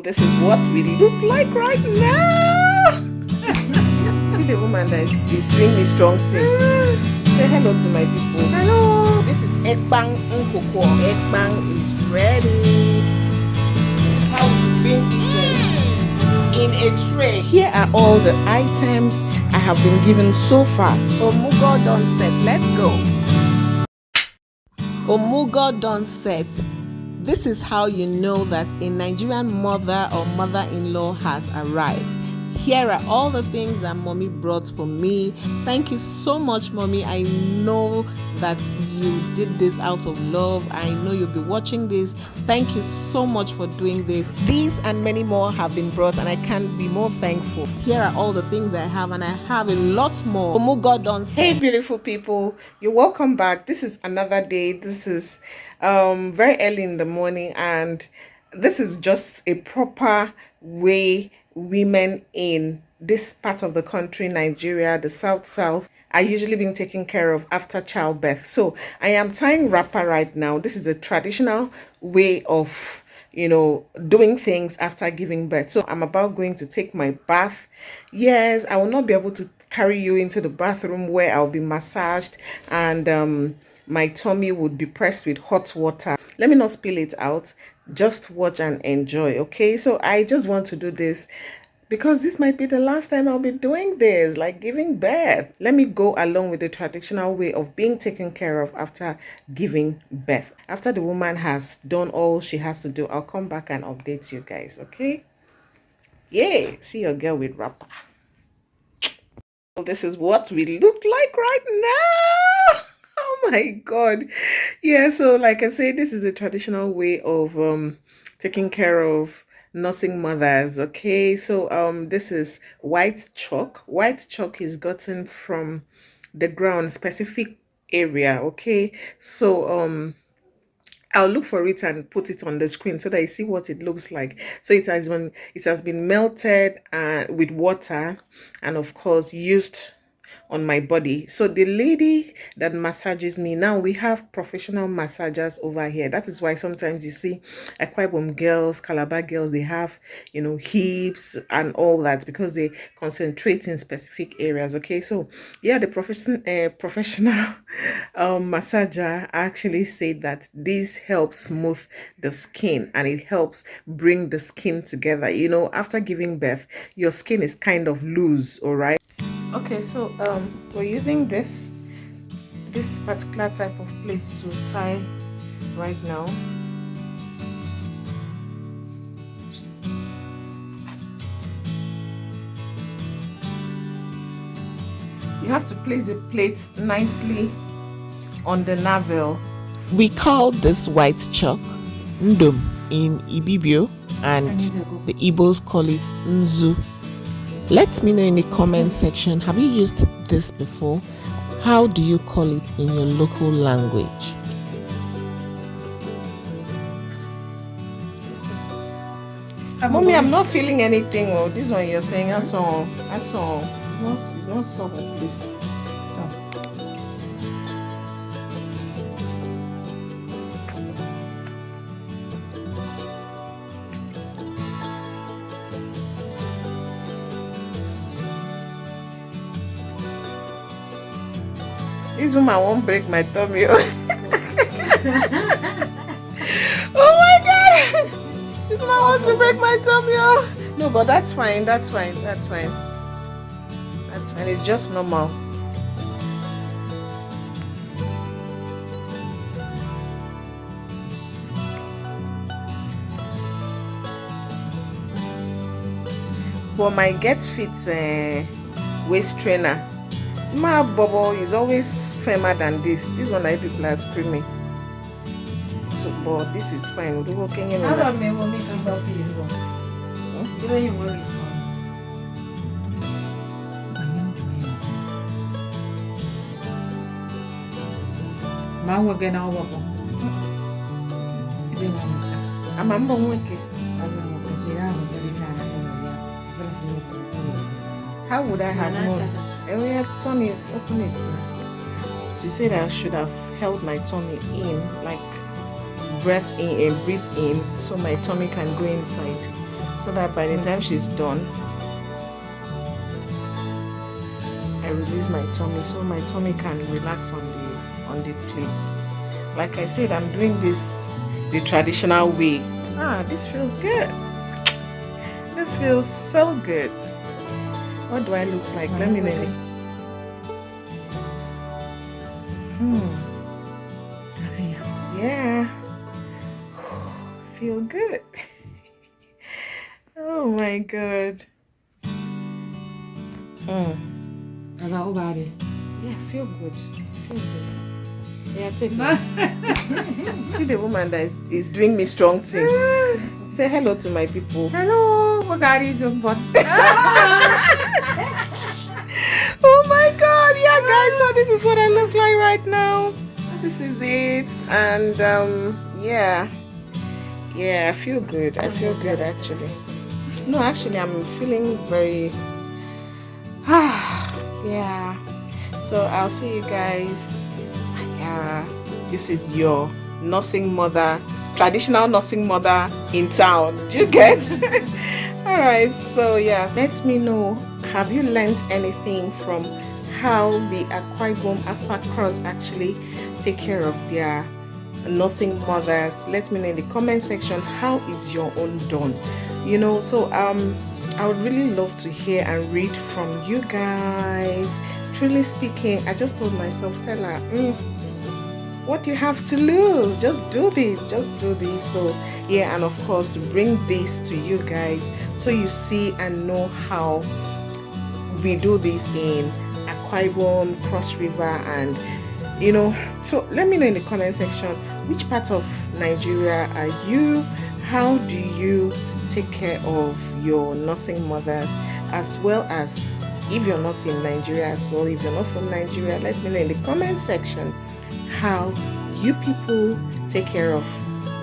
This is what we look like right now. See the woman that is doing the strong thing. Say hello to my people. Hello. This is Ekbang Nkugho. Ekbang is ready. This is how it is being eaten in a tray. Here are all the items I have been given so far. Omugwo done set. Let's go. Omugwo done set. This is how you know that a Nigerian mother or mother-in-law has arrived. Here are all the things that mommy brought for me. Thank you so much, mommy. I know that you did this out of love. I know you'll be watching this. Thank you so much for doing this. These and many more have been brought and I can't be more thankful. Here are all the things I have and I have a lot more. Omugwo done set. Hey beautiful people, you're welcome back. This is another day. This is very early in the morning and this is just a proper way women in this part of the country, Nigeria, the south are usually being taken care of after childbirth. So I am tying wrapper right now. This is the traditional way of, you know, doing things after giving birth. So I'm about going to take my bath. Yes, I will not be able to carry you into the bathroom where I'll be massaged and my tummy would be pressed with hot water. Let me not spill it out. Just watch and enjoy, okay? So I just want to do this because this might be the last time I'll be doing this, like giving birth. Let me go along with the traditional way of being taken care of after giving birth. After the woman has done all she has to do, I'll come back and update you guys, okay? Yay! See your girl with wrapper. This is what we look like right now. Oh my god. Yeah, so like I say, this is the traditional way of taking care of nursing mothers. Okay, so this is white chalk. White chalk is gotten from the ground, specific area. Okay, so I'll look for it and put it on the screen so that you see what it looks like. So it has been melted with water and of course used on my body. So the lady that massages me, now we have professional massagers over here. That is why sometimes you see Akwa Ibom girls, Calabar girls, they have, you know, hips and all that because they concentrate in specific areas. Okay, so yeah, the professional massager actually said that this helps smooth the skin and it helps bring the skin together. You know, after giving birth, your skin is kind of loose, all right? Okay, so we're using this particular type of plate to tie right now. You have to place the plate nicely on the navel. We call this white chalk ndum in Ibibio and the Igbos call it nzu. Let me know in the comment section, have you used this before? How do you call it in your local language? Mommy, I'm not feeling anything. Oh, this one you're saying, I saw. It's not soft, please. This woman won't break my tummy. Oh my god! This woman wants to break my tummy. No, but that's fine. That's fine. It's just normal. For my Get Fit waist trainer, my bubble is always firmer than this. This one I people are screaming. So, but this is fine. How do I make a help you? Huh? You worry. How would I have known? Tummy, open it now. She said I should have held my tummy in, like breathe in, so my tummy can go inside. so that by the time she's done, I release my tummy so my tummy can relax on the plate. Like I said, I'm doing this the traditional way. This feels good. This feels so good. What do I look like? Let me know. Yeah. Feel good. Oh my god. About body. Yeah, feel good. Feel good. Yeah, take it. See the woman that is doing me strong thing. Say hello to my people. Hello, what God is your butt? Oh my god, yeah guys, so this is what I look like right now. This is it. And yeah, I feel good. I feel good actually. No, actually I'm feeling very yeah. So I'll see you guys. This is your nursing mother, traditional nursing mother in town. Do you get? All right, so yeah, let me know, have you learned anything from how the Akwa Ibom Aqua Cross actually take care of their nursing mothers? Let me know in the comment section, how is your own done? You know, so I would really love to hear and read from you guys. Truly speaking, I just told myself, Stella, what do you have to lose? Just do this. So yeah, and of course to bring this to you guys so you see and know how we do this in Akwa Ibom, Cross River, and you know. So let me know in the comment section, which part of Nigeria are you? How do you take care of your nursing mothers, as well as if you're not in Nigeria as well, if you're not from Nigeria, let me know in the comment section how you people take care of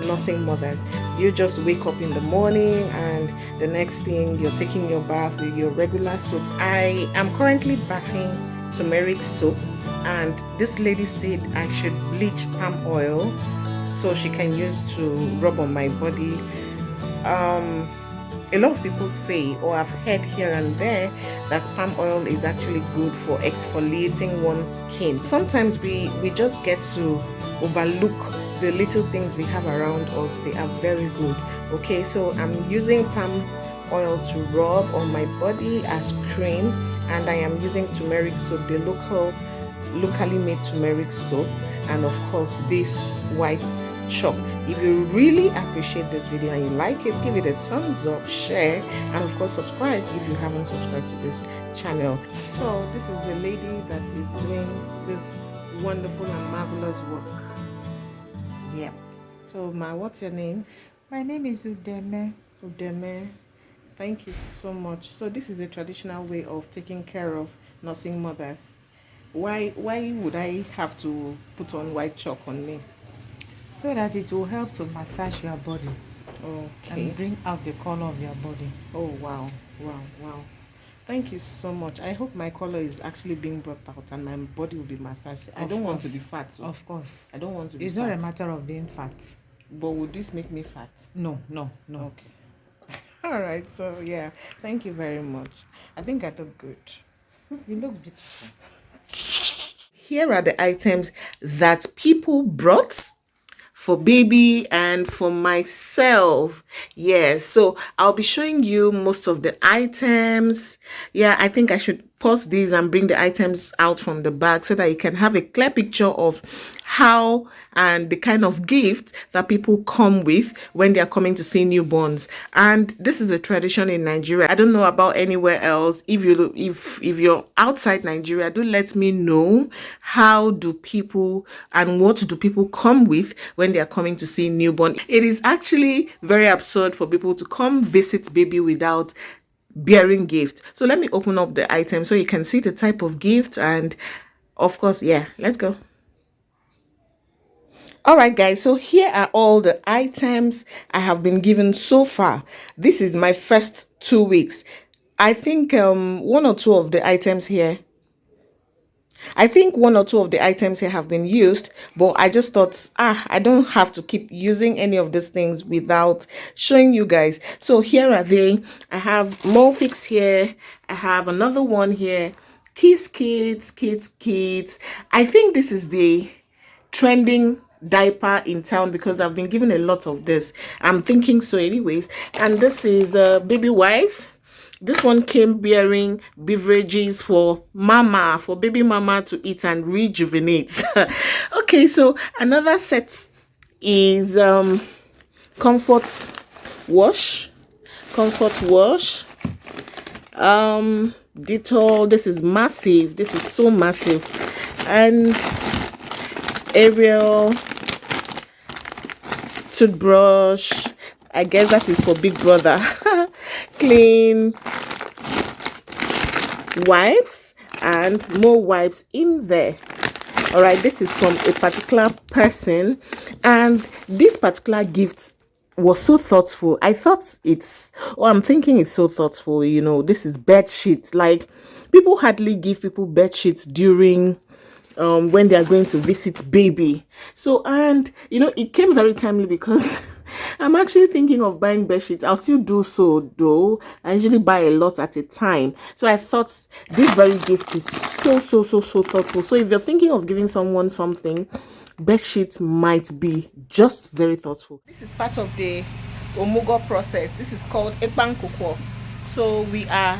nursing mothers. You just wake up in the morning and the next thing you're taking your bath with your regular soaps. I am currently bathing turmeric soap, and this lady said I should bleach palm oil so she can use to rub on my body. A lot of people say, or I've heard here and there, that palm oil is actually good for exfoliating one's skin. Sometimes we just get to overlook the little things we have around us. They are very good. Okay, so I'm using palm oil to rub on my body as cream, and I am using turmeric soap, the locally made turmeric soap, and of course this white chalk. If you really appreciate this video and you like it, give it a thumbs up, share, and of course subscribe if you haven't subscribed to this channel. So this is the lady that is doing this wonderful and marvelous work. Yeah. So Ma, what's your name? My name is Udeme. Thank you so much. So this is a traditional way of taking care of nursing mothers. Why would I have to put on white chalk on me? So that it will help to massage your body. Okay. And bring out the color of your body. Oh wow. Thank you so much. I hope my color is actually being brought out and my body will be massaged. I don't want to be fat. So of course. I don't want to be It's fat. not a matter of being fat. But would this make me fat? No. Okay. All right. So yeah, thank you very much. I think I look good. You look beautiful. Here are the items that people brought for baby and for myself. Yes, so I'll be showing you most of the items. Yeah, I think I should pause these and bring the items out from the bag so that you can have a clear picture of how and the kind of gift that people come with when they are coming to see newborns. And this is a tradition in Nigeria. I don't know about anywhere else. If you're outside Nigeria, do let me know, how do people and what do people come with when they are coming to see newborn. It is actually very absurd for people to come visit baby without bearing gift. So let me open up the item so you can see the type of gift, and of course, yeah, let's go. All right guys, so here are all the items I have been given so far. This is my first 2 weeks. I think one or two of the items here I think one or two of the items here have been used, but I just thought, I don't have to keep using any of these things without showing you guys. So here are they. I have more fix here. I have another one here. Kids. I think this is the trending diaper in town because I've been given a lot of this. I'm thinking so anyways. And this is baby wipes. This one came bearing beverages for baby mama to eat and rejuvenate. Okay, so another set is comfort wash. Dettol. This is massive. This is so massive. And Ariel toothbrush. I guess that is for big brother. Clean wipes and more wipes in there. All right, this is from a particular person, and this particular gift was so thoughtful. I'm thinking it's so thoughtful. You know, this is bed sheets. Like, people hardly give people bed sheets during when they are going to visit baby. So, and you know, it came very timely because I'm actually thinking of buying bed sheets. I'll still do so though. I usually buy a lot at a time. So I thought this very gift is so thoughtful. So if you're thinking of giving someone something, bed sheets might be just very thoughtful. This is part of the Omugwo process. This is called Nkugho. So we are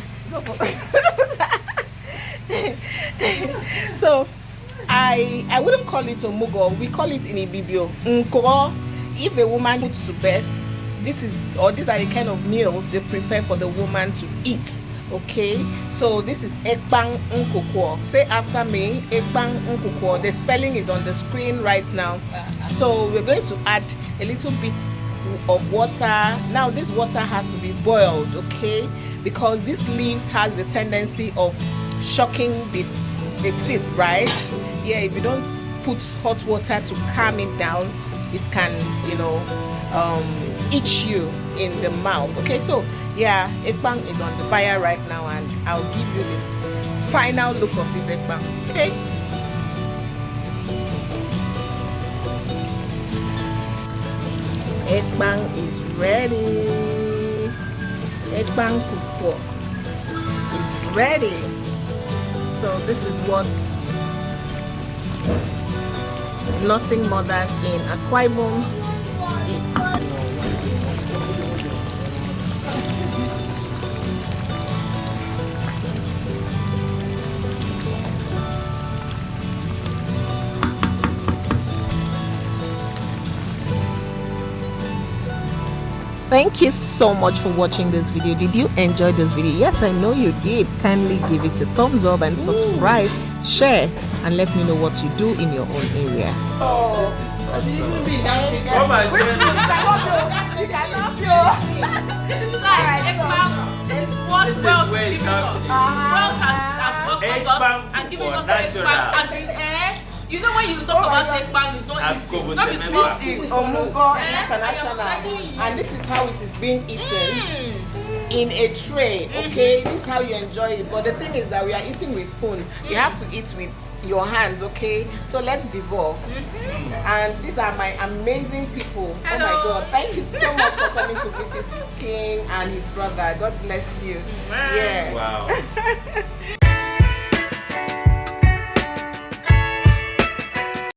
so I wouldn't call it Omugwo. We call it in Ibibio Nkugho. If a woman puts to bed, these are the kind of meals they prepare for the woman to eat. Okay, so this is Nkugho. Say after me, Nkugho. The spelling is on the screen right now. So we're going to add a little bit of water. Now this water has to be boiled, okay, because this leaves has the tendency of shocking the teeth, right? Yeah, if you don't put hot water to calm it down, it can, you know, itch you in the mouth. Okay, so yeah, ekpang is on the fire right now, and I'll give you the final look of this ekpang. Okay. Ekpang is ready. Ekpang Nkugho is ready. So this is what nursing mothers in Akwa Ibom eat. Thank you so much for watching this video. Did you enjoy this video? Yes, I know you did. Kindly give it a thumbs up and subscribe, share, and let me know what you do in your own area. Oh my God. This is like this is what wealth is giving us. Wealth has welcomed us and given us ekpang as in air. You know when you talk about ekpang, it's not easy. Not small. This is Omugwo International, and this is how it is being eaten. In a tray, okay? This is how you enjoy it. But the thing is that we are eating with spoon. You have to eat with your hands, okay? So let's devour. And these are my amazing people. Hello. Oh my God, thank you so much for coming to visit King and his brother. God bless you. Yeah. Wow.